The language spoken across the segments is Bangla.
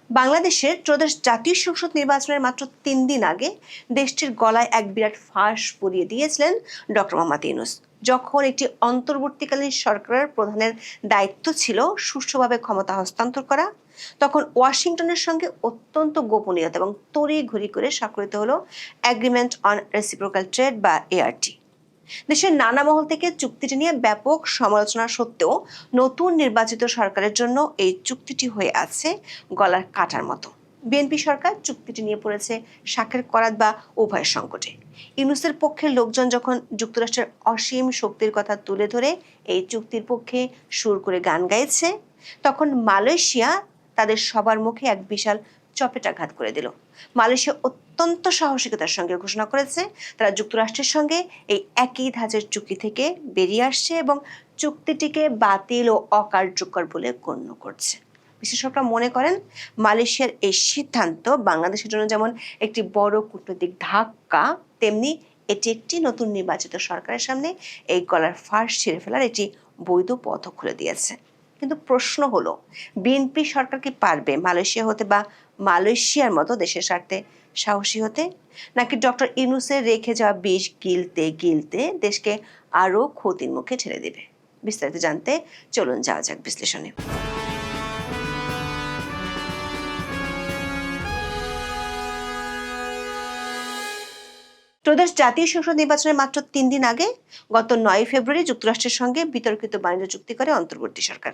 বাংলাদেশের ত্রয়োদশ জাতীয় সংসদ নির্বাচনের মাত্র ৩ দিন আগে দেশটির গলায় এক বিরাট ফাঁস পরিয়ে দিয়েছিলেন ডক্টর মোহাম্মদ ইউনূস। যখন একটি অন্তর্বর্তীকালীন সরকারের প্রধানের দায়িত্ব ছিল সুষ্ঠুভাবে ক্ষমতা হস্তান্তর করা, তখন ওয়াশিংটনের সঙ্গে অত্যন্ত গোপনীয়তা এবং তড়িঘড়ি করে স্বাক্ষরিত হলো এগ্রিমেন্ট অন রেসিপ্রোকাল ট্রেড বা এআরটি। দেশের নানা মহল থেকে চুক্তিটি নিয়ে ব্যাপক সমালোচনা সত্ত্বেও নতুন নির্বাচিত সরকারের জন্য এই চুক্তিটি হয়ে আছে গলার কাটার মতো। বিএনপি সরকার চুক্তিটি নিয়ে পড়েছে শাকের করাত বা উভয় সংকটে। ইউনূসের পক্ষের লোকজন যখন যুক্তরাষ্ট্রের অসীম শক্তির কথা তুলে ধরে এই চুক্তির পক্ষে সুর করে গান গাইছে, তখন মালয়েশিয়া তাদের সবার মুখে এক বিশাল চপেটাঘাত করে দিল। মালয়েশিয়া অত্যন্ত সাহসিকতার সঙ্গে ঘোষণা করেছে তারা যুক্তরাষ্ট্রের সঙ্গে এই একই ধাঁচের চুক্তি থেকে বেরিয়ে আসছে এবং চুক্তিটিকে বাতিল ও অকার্যকর বলে গণ্য করছে। বিশেষজ্ঞরা মনে করেন মালয়েশিয়ার এই সিদ্ধান্ত বাংলাদেশের জন্য যেমন একটি বড় কূটনৈতিক ধাক্কা, তেমনি এটি একটি নতুন নির্বাচিত সরকারের সামনে এই গলার ফাঁস ছিঁড়ে ফেলার একটি বৈধ পথ খুলে দিয়েছে। কিন্তু প্রশ্ন হলো, বিএনপি সরকার কি পারবে মালয়েশিয়া হতে বা মালয়েশিয়ার মতো দেশের স্বার্থে সাহসী হতে, নাকি ডক্টর ইউনূসের রেখে যাওয়া বিষ গিলতে গিলতে দেশকে আরো ক্ষতির মুখে ঠেলে দেবে? বিস্তারিত জানতে চলুন যাওয়া যাক বিশ্লেষণে। ত্রয়োদশ জাতীয় সংসদ নির্বাচনের মাত্র ৩ দিন আগে গত ৯ ফেব্রুয়ারি যুক্তরাষ্ট্রের সঙ্গে বিতর্কিত বাণিজ্য চুক্তি করে অন্তর্বর্তী সরকার।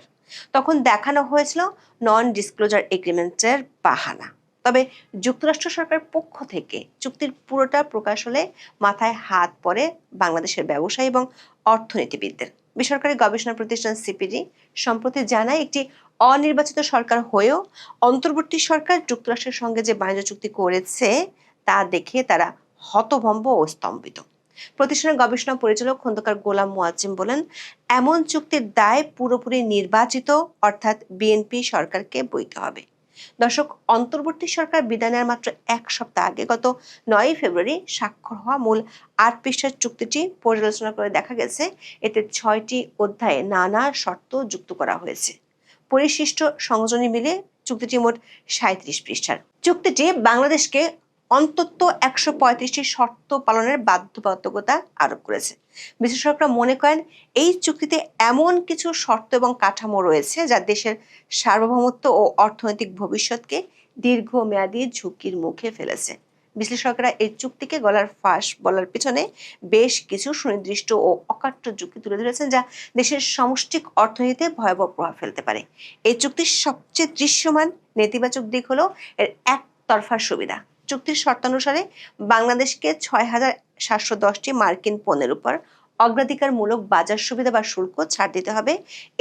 তখন দেখানো হয়েছিল নন ডিসক্লোজার এগ্রিমেন্টের বাহানা। তবে যুক্তরাষ্ট্র সরকারের পক্ষ থেকে চুক্তির পুরোটা প্রকাশ হলে মাথায় হাত পড়ে বাংলাদেশের ব্যবসায়ী এবং অর্থনীতিবিদদের। বেসরকারি গবেষণা প্রতিষ্ঠান সিপিডি সম্প্রতি জানায়, একটি অনির্বাচিত সরকার হয়েও অন্তর্বর্তী সরকার যুক্তরাষ্ট্রের সঙ্গে যে বাণিজ্য চুক্তি করেছে তা দেখে তারা হতভম্ব ও স্তম্ভিত। প্রতিষ্ঠানের গবেষণা পরিচালক খন্দকার গোলাম মুয়াজ্জেম বলেন, এমন চুক্তির দায় পুরোপুরি নির্বাচিত অর্থাৎ বিএনপি সরকারকে বইতে হবে। দর্শক, অন্তর্বর্তী সরকার বিদায় নেওয়ার মাত্র এক সপ্তাহ আগে গত ৯ ফেব্রুয়ারি স্বাক্ষর হওয়া মূল ৮ পৃষ্ঠার চুক্তিটি পর্যালোচনা করে দেখা গেছে এতে ৬টি অধ্যায়ে নানা শর্ত যুক্ত করা হয়েছে। পরিশিষ্ট সংযোজনী মিলে চুক্তিটি মোট ৩৭ পৃষ্ঠার। চুক্তিটি বাংলাদেশকে অন্তত ১৩৫টি শর্ত পালনের বাধ্যবাধকতা আরোপ করেছে। বিশেষজ্ঞরা মনে করেন এই চুক্তিতে এমন কিছু শর্ত এবং কাঠামো রয়েছে যা দেশের সার্বভৌমত্ব ও অর্থনৈতিক ভবিষ্যৎকে দীর্ঘমেয়াদী ঝুঁকির মুখে ফেলেছে। বিশ্লেষকরা এই চুক্তিকে গলার ফাঁস বলার পিছনে বেশ কিছু সুনির্দিষ্ট ও অকাট্য যুক্তি তুলে ধরেছেন যা দেশের সামষ্টিক অর্থনীতিতে ভয়াবহ প্রভাব ফেলতে পারে। এই চুক্তির সবচেয়ে দৃশ্যমান নেতিবাচক দিক হলো এর একতরফা সুবিধা। চুক্তির শর্তানুসারে বাংলাদেশকে ৬,৭১০টি মার্কিন পণ্যের উপর অগ্রাধিকারমূলক বাজার সুবিধা বা শুল্ক ছাড় দিতে হবে।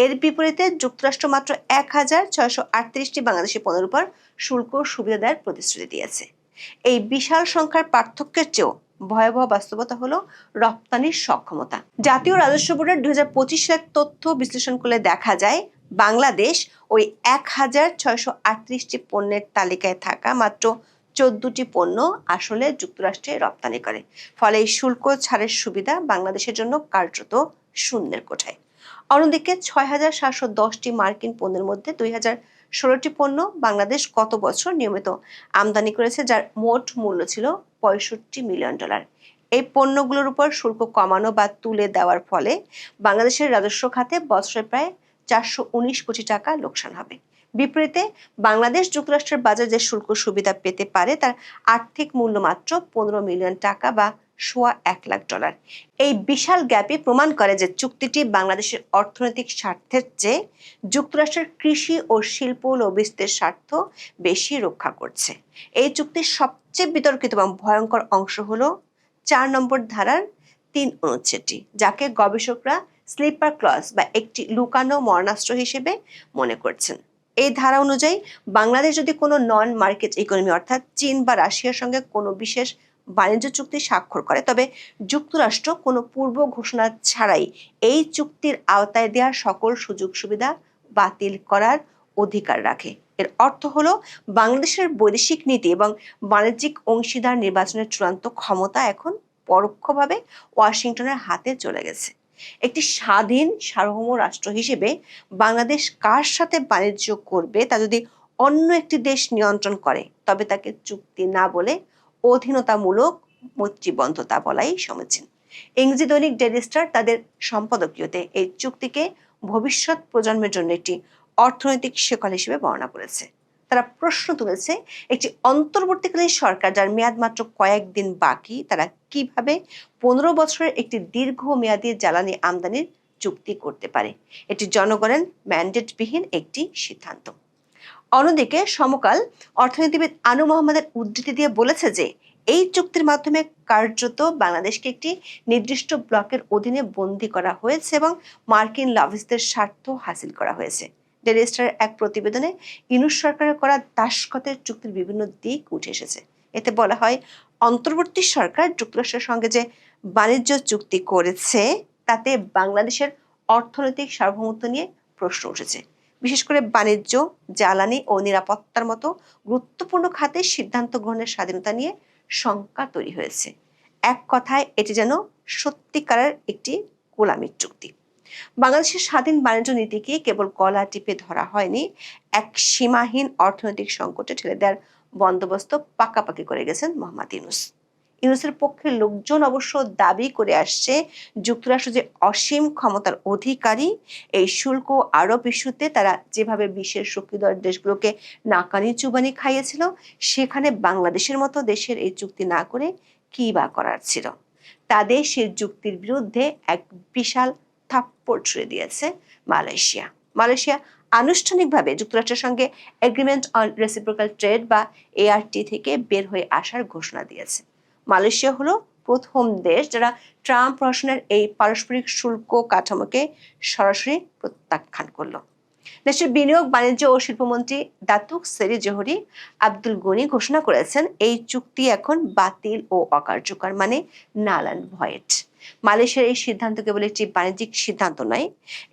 এর বিপরীতে যুক্তরাষ্ট্র মাত্র ১,৬৩৮টি বাংলাদেশি পণ্যের উপর শুল্ক সুবিধা দেওয়ার প্রতিশ্রুতি দিয়েছে। এই বিশাল সংখ্যার পার্থক্যের চেয়েও ভয়াবহ বাস্তবতা হলো রপ্তানির সক্ষমতা। জাতীয় রাজস্ব বোর্ডের ২০২৫ সালের তথ্য বিশ্লেষণ করলে দেখা যায়, বাংলাদেশ ওই ১,৬৩৮টি পণ্যের তালিকায় থাকা মাত্র ১৪টি পণ্য আসলে যুক্তরাষ্ট্রে রপ্তানি করে। ফলে এই শুল্ক ছাড়ের সুবিধা বাংলাদেশের জন্য কার্যত শূন্যের কোঠায়। অন্যদিকে ৬,৭১০টি মার্কিন পণ্যের মধ্যে ২,০১৬টি পণ্য বাংলাদেশ গত বছর নিয়মিত আমদানি করেছে, যার মোট মূল্য ছিল $৬৫ মিলিয়ন। এই পণ্যগুলোর উপর শুল্ক কমানো বা তুলে দেওয়ার ফলে বাংলাদেশের রাজস্ব খাতে বছরে প্রায় ৪১৯ কোটি টাকা লোকসান হবে। বিপরীতে বাংলাদেশ যুক্তরাষ্ট্রের বাজারে যে শুল্ক সুবিধা পেতে পারে তার আর্থিক মূল্য মাত্র $১৫ মিলিয়ন বা $১,০০,০০,০০০। এই বিশাল গ্যাপই প্রমাণ করে যে চুক্তিটি বাংলাদেশের অর্থনৈতিক স্বার্থের চেয়ে যুক্তরাষ্ট্রের কৃষি ও শিল্প লবিস্টদের স্বার্থ বেশি রক্ষা করছে। এই চুক্তির সবচেয়ে বিতর্কিত এবং ভয়ঙ্কর অংশ হলো ৪ নম্বর ধারার ৩ অনুচ্ছেদটি, যাকে গবেষকরা স্লিপার ক্লজ বা একটি লুকানো মরণাস্ত্র হিসেবে মনে করছেন। এই ধারা অনুযায়ী বাংলাদেশ যদি কোনো নন মার্কেট ইকোনমি অর্থাৎ চীন বা রাশিয়ার সঙ্গে কোনো বিশেষ বাণিজ্য চুক্তি স্বাক্ষর করে, তবে যুক্তরাষ্ট্র কোনো পূর্ব ঘোষণা ছাড়াই এই চুক্তির আওতায় দেওয়া সকল সুযোগ সুবিধা বাতিল করার অধিকার রাখে। এর অর্থ হলো বাংলাদেশের বৈদেশিক নীতি এবং বাণিজ্যিক অংশীদার নির্বাচনের চূড়ান্ত ক্ষমতা এখন পরোক্ষভাবে ওয়াশিংটনের হাতে চলে গেছে। একটি স্বাধীন সার্বভৌম রাষ্ট্র হিসেবে বাংলাদেশ কার সাথে বাণিজ্য করবে তা যদি অন্য একটি দেশ নিয়ন্ত্রণ করে, তবে তাকে চুক্তি না বলে অধীনতামূলক মৈত্রীবদ্ধতা বলাই সমীচীন। ইংরেজি দৈনিক ডেইলি স্টার তাদের সম্পাদকীয়তে এই চুক্তিকে ভবিষ্যৎ প্রজন্মের জন্য একটি অর্থনৈতিক শিকল হিসেবে বর্ণনা করেছে। তারা প্রশ্ন তুলেছে, একটি অন্তর্বর্তীকালীন সরকার যার মেয়াদ মাত্র কয়েকদিন বাকি, তারা কিভাবে 15 বছরের একটি দীর্ঘমেয়াদী জ্বালানি আমদানির চুক্তি করতে পারে? এটি জনগণের ম্যান্ডেটবিহীন একটি সিদ্ধান্ত। অন্যদিকে সমকাল অর্থনীতিবিদ আনু মোহাম্মদের উদ্ধৃতি দিয়ে বলেছে যে এই চুক্তির মাধ্যমে কার্যত বাংলাদেশকে একটি নির্দিষ্ট ব্লকের অধীনে বন্দী করা হয়েছে এবং মার্কিন লবিস্টদের স্বার্থ হাসিল করা হয়েছে। ডেইলি স্টারের এক প্রতিবেদনে ইউনূস সরকারের করা দাসখতের চুক্তির বিভিন্ন দিক উঠে এসেছে। এতে বলা হয়, অন্তর্বর্তী সরকার যুক্তরাষ্ট্রের সঙ্গে যে বাণিজ্য চুক্তি করেছে তাতে বাংলাদেশের অর্থনৈতিক সার্বভৌমত্ব নিয়ে প্রশ্ন উঠেছে। বিশেষ করে বাণিজ্য, জ্বালানি ও নিরাপত্তার মতো গুরুত্বপূর্ণ খাতে সিদ্ধান্ত গ্রহণের স্বাধীনতা নিয়ে শঙ্কা তৈরি হয়েছে। এক কথায় এটি যেন সত্যিকারের একটি গোলামির চুক্তি। বাংলাদেশের স্বাধীন বাণিজ্য নীতিকে কেবল গলা টিপে ধরা হয়নি, এক সীমাহীন অর্থনৈতিক সংকটে ঠেলে দেওয়ার বন্দোবস্ত পাকাপাকি করে গেছেন মোহাম্মদ ইউনূস। ইউনূসের পক্ষে লোকজন অবশ্য দাবি করে আসছে, যুক্তরাষ্ট্র যে অসীম ক্ষমতার অধিকারী, এই শুল্ক আরোপ ইস্যুতে তারা যেভাবে বিশ্বের শক্তিধর দেশগুলোকে নাকানি চুবানি খাইয়েছিল, সেখানে বাংলাদেশের মতো দেশের এই চুক্তি না করে কি বা করার ছিল। তাদের সেই যুক্তির বিরুদ্ধে এক বিশাল থাপ্পড় ছুড়ে দিয়েছে মালয়েশিয়া। মালয়েশিয়া আনুষ্ঠানিকভাবে যুক্তরাষ্ট্রের সঙ্গে এগ্রিমেন্ট অন রেসিপ্রোকাল ট্রেড বা এআরটি থেকে বের হয়ে আসার ঘোষণা দিয়েছে। মালয়েশিয়া হলো প্রথম দেশ যারা ট্রাম্প প্রশাসনের এই পারস্পরিক শুল্ক কাঠামোকে সরাসরি প্রত্যাখ্যান করলো। দেশের বিনিয়োগ, বাণিজ্য ও শিল্পমন্ত্রী দাতুক সেরি জোহরি আব্দুল গনি ঘোষণা করেছেন, এই চুক্তি এখন বাতিল ও অকার্যকর, মানে নাল অ্যান্ড ভয়েড। মালয়েশিয়ার এই সিদ্ধান্ত কেবল একটি বাণিজ্যিক সিদ্ধান্ত নয়,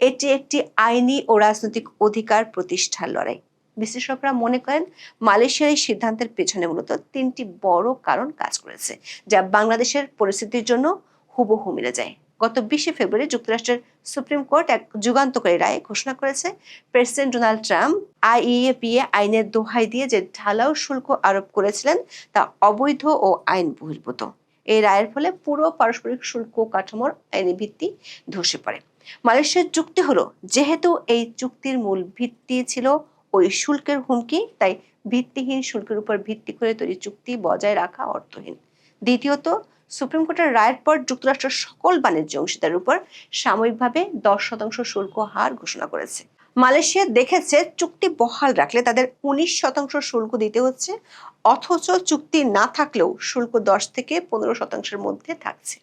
এটি একটি আইনি ও রাজনৈতিক অধিকার প্রতিষ্ঠার লড়াই। বিশ্লেষকরা মনে করেন, মালয়েশিয়ার এই সিদ্ধান্তের পেছনে মূলত 3টি বড় কারণ কাজ করেছে, যা বাংলাদেশের পরিস্থিতির জন্য হুবহু মিলে যায়। গত 20 ফেব্রুয়ারি যুক্তরাষ্ট্রের সুপ্রিম কোর্ট এক যুগান্তকারী রায়ে ঘোষণা করেছে, প্রেসিডেন্ট ডোনাল্ড ট্রাম্প আইইপিএ আইনের দোহাই দিয়ে যে ঢালাও শুল্ক আরোপ করেছিলেন তা অবৈধ ও আইন বহির্ভূত। এই রায়ের ফলে পুরো পারস্পরিক শুল্ক কাঠামোর আইনি ভিত্তি ধসে পড়ে। মালয়েশিয়ার যুক্তি হলো, যেহেতু এই চুক্তির মূল ভিত্তি ছিল ওই শুল্কের হুমকি, তাই ভিত্তিহীন শুল্কের উপর ভিত্তি করে তৈরি চুক্তি বজায় রাখা অর্থহীন। দ্বিতীয়ত, সুপ্রিম কোর্টের রায়ের পর যুক্তরাষ্ট্রের সকল বাণিজ্য অংশীদারের উপর সাময়িকভাবে 10% শুল্ক হার ঘোষণা করেছে। মালয়েশিয়া দেখেছে চুক্তি বহাল রাখলে তাদের 19% শুল্ক দিতে হচ্ছে, অথচ চুক্তি না থাকলেও শুল্ক 10 থেকে 15%-এর মধ্যে থাকছে।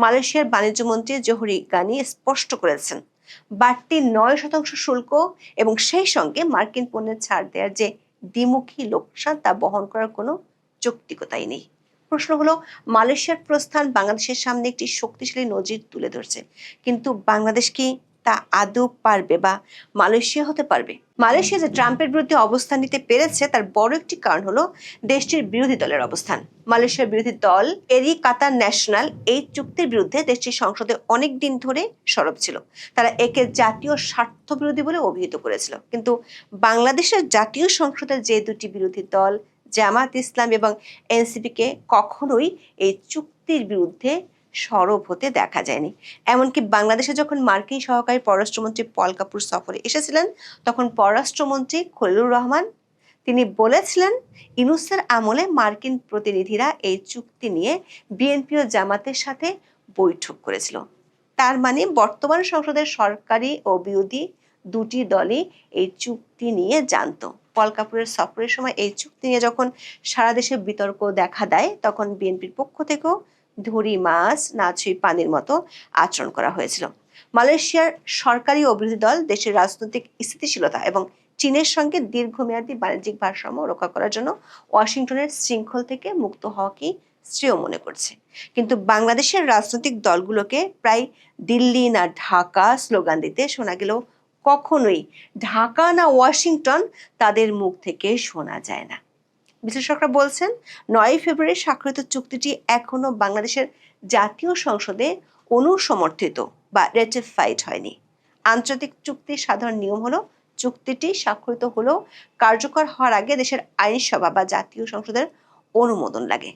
মালয়েশিয়ার বাণিজ্য মন্ত্রী জোহরি গানি স্পষ্ট করেছেন, বাড়তি 9% শুল্ক এবং সেই সঙ্গে মার্কিন পণ্যের ছাড় দেওয়ার যে দ্বিমুখী লোকসান তা বহন করার কোনো যৌক্তিকতাই নেই। প্রশ্ন হলো, মালয়েশিয়ার প্রস্থান বাংলাদেশের সামনে একটি শক্তিশালী নজির তুলে ধরছে, কিন্তু বাংলাদেশ কি তা আদৌ পারবে বা মালয়েশিয়া হতে পারবে? মালয়েশিয়া যে ট্রাম্পের বিরুদ্ধে অবস্থান নিতে পেরেছে তার বড় একটি কারণ হলো দেশটির বিরোধী দলের অবস্থান। মালয়েশিয়ার বিরোধী দল এরিকাতা ন্যাশনাল এই চুক্তির বিরুদ্ধে দেশটির সংসদে অনেক দিন ধরে সরব ছিল। তারা একে জাতীয় স্বার্থ বিরোধী বলে অভিহিত করেছিল। কিন্তু বাংলাদেশের জাতীয় সংসদের যে দুটি বিরোধী দল, জামাত ইসলাম এবং এনসিপিকে কখনোই এই চুক্তির বিরুদ্ধে সরব হতে দেখা যায়নি। এমনকি বাংলাদেশে যখন মার্কিন সহকারী পররাষ্ট্রমন্ত্রী পল কাপুর সফরে এসেছিলেন, তখন পররাষ্ট্রমন্ত্রী খলিলুর রহমান তিনি বলেছিলেন, ইউনূসের আমলে মার্কিন প্রতিনিধিরা এই চুক্তি নিয়ে বিএনপি ও জামাতের সাথে বৈঠক করেছিল। তার মানে বর্তমান সংসদের সরকারি ও বিরোধী দুটি দলই এই চুক্তি নিয়ে জানতো। পল কাপুরের সফরের সময় এই চুক্তি নিয়ে যখন সারা দেশে বিতর্ক দেখা দেয়, তখন বিএনপির পক্ষ থেকেও ধরি মাছ না ছুঁই পানির মতো আচরণ করা হয়েছিল। মালয়েশিয়ার সরকারি ও বিরোধী দল দেশের রাজনৈতিক স্থিতিশীলতা এবং চীনের সঙ্গে দীর্ঘমেয়াদী বাণিজ্যিক ভারসাম্য রক্ষা করার জন্য ওয়াশিংটনের শৃঙ্খল থেকে মুক্ত হওয়াকেই শ্রেয় মনে করছে। কিন্তু বাংলাদেশের রাজনৈতিক দলগুলোকে প্রায় দিল্লি না ঢাকা স্লোগান দিতে শোনা গেলেও কখনোই ঢাকা না ওয়াশিংটন তাদের মুখ থেকে শোনা যায় না। বিশ্লেষকরা বলছেন, 9 ফেব্রুয়ারি স্বাক্ষরিত চুক্তিটি এখনো বাংলাদেশের জাতীয় সংসদে অনুসমর্থিত বা রেটিফাইড হয়নি। আন্তর্জাতিক চুক্তির সাধারণ নিয়ম হলো চুক্তিটি স্বাক্ষরিত হলেও কার্যকর হওয়ার আগে দেশের আইনসভা বা জাতীয় সংসদের অনুমোদন লাগে।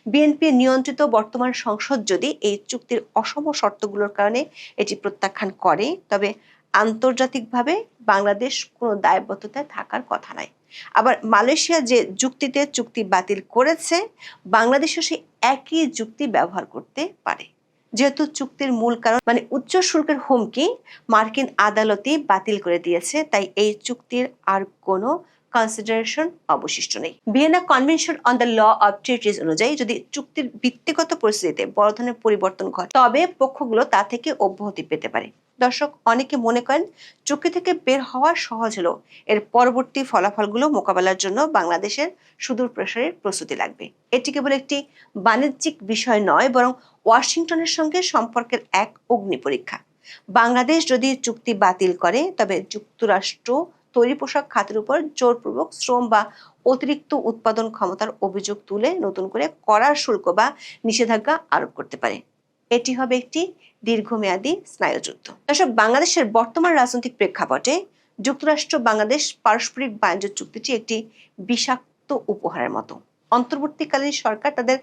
বিএনপি নিয়ন্ত্রিত বর্তমান সংসদ যদি এই চুক্তির অসম শর্তগুলোর কারণে এটি প্রত্যাখ্যান করে, তবে আন্তর্জাতিকভাবে বাংলাদেশ কোনো দায়বদ্ধতায় থাকার কথা নয়। আবার মালয়েশিয়া যে যুক্তিতে চুক্তি বাতিল করেছে, বাংলাদেশও সেই একই যুক্তি ব্যবহার করতে পারে। যেহেতু চুক্তির মূল কারণ মানে উচ্চ শুল্কের হুমকি মার্কিন আদালতই বাতিল করে দিয়েছে, তাই এই চুক্তির আর কোনো কনসিডারেশন অবশিষ্ট নেই। Vienna convention on the law of treaties অনুযায়ী যদি চুক্তির ভিত্তিগত পরিস্থিতিতে বড় ধরনের পরিবর্তন ঘটে, তবে পক্ষগুলো তা থেকে অব্যাহতি পেতে পারে। দর্শক, অনেকে মনে করেন চুক্তি থেকে বের হওয়া সহজ হলো এর পরবর্তী ফলাফলগুলো মোকাবেলার জন্য বাংলাদেশের সুদূর প্রসারের প্রস্তুতি লাগবে। এটি কেবল একটি বাণিজ্যিক বিষয় নয়, বরং ওয়াশিংটনের সঙ্গে সম্পর্কের এক অগ্নি পরীক্ষা। বাংলাদেশ যদি চুক্তি বাতিল করে, তবে যুক্তরাষ্ট্র তৈরি পোশাক খাতের উপর জোরপূর্বক শ্রম বা অতিরিক্ত উৎপাদন ক্ষমতার অভিযোগ তুলে নতুন করে কড়া শুল্ক বা নিষেধাজ্ঞা আরোপ করতে পারে। এটি হবে একটি দীর্ঘমেয়াদী স্নায়ুযুদ্ধ। দর্শক, বাংলাদেশের বর্তমান রাজনৈতিক প্রেক্ষাপটে যুক্তরাষ্ট্র বাংলাদেশ পারস্পরিক বাণিজ্য চুক্তিটি একটি বিষাক্ত উপহারের মতো। অন্তর্বর্তীকালীন সরকার তাদের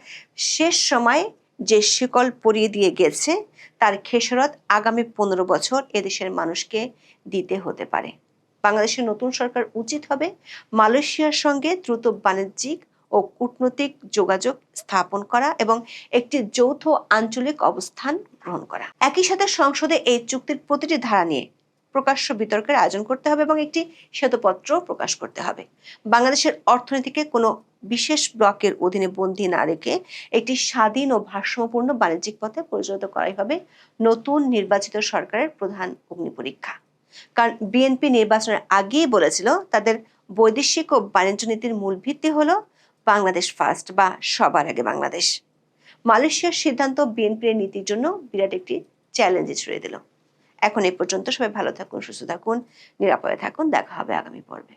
শেষ সময়ে যে শিকল পরিয়ে দিয়ে গেছে, তার খেসারত আগামী 15 বছর এদেশের মানুষকে দিতে হতে পারে। বাংলাদেশের নতুন সরকার উচিত হবে মালয়েশিয়ার সঙ্গে দ্রুত বাণিজ্যিক ও কূটনৈতিক যোগাযোগ স্থাপন করা এবং একটি যৌথ আঞ্চলিক অবস্থান গ্রহণ করা। একই সাথে সংসদে এই চুক্তির প্রতিটি ধারা নিয়ে প্রকাশ্য বিতর্কের আয়োজন করতে হবে এবং একটি শ্বেতপত্র প্রকাশ করতে হবে। বাংলাদেশের অর্থনীতিকে কোনো বিশেষ ব্লকের অধীনে বন্দী না রেখে একটি স্বাধীন ও ভারসাম্যপূর্ণ বাণিজ্যিক পথে পরিচালিত করাই হবে নতুন নির্বাচিত সরকারের প্রধান অগ্নিপরীক্ষা। কারণ বিএনপি নির্বাচনের আগেই বলেছিল তাদের বৈদেশিক ও বাণিজ্য নীতির মূল ভিত্তি হলো বাংলাদেশ ফার্স্ট বা সবার আগে বাংলাদেশ। মালয়েশিয়ার সিদ্ধান্ত বিএনপির নীতির জন্য বিরাট একটি চ্যালেঞ্জে ছুড়ে দিল। এখন এই পর্যন্ত। সবাই ভালো থাকুন, সুস্থ থাকুন, নিরাপদে থাকুন। দেখা হবে আগামী পর্বে।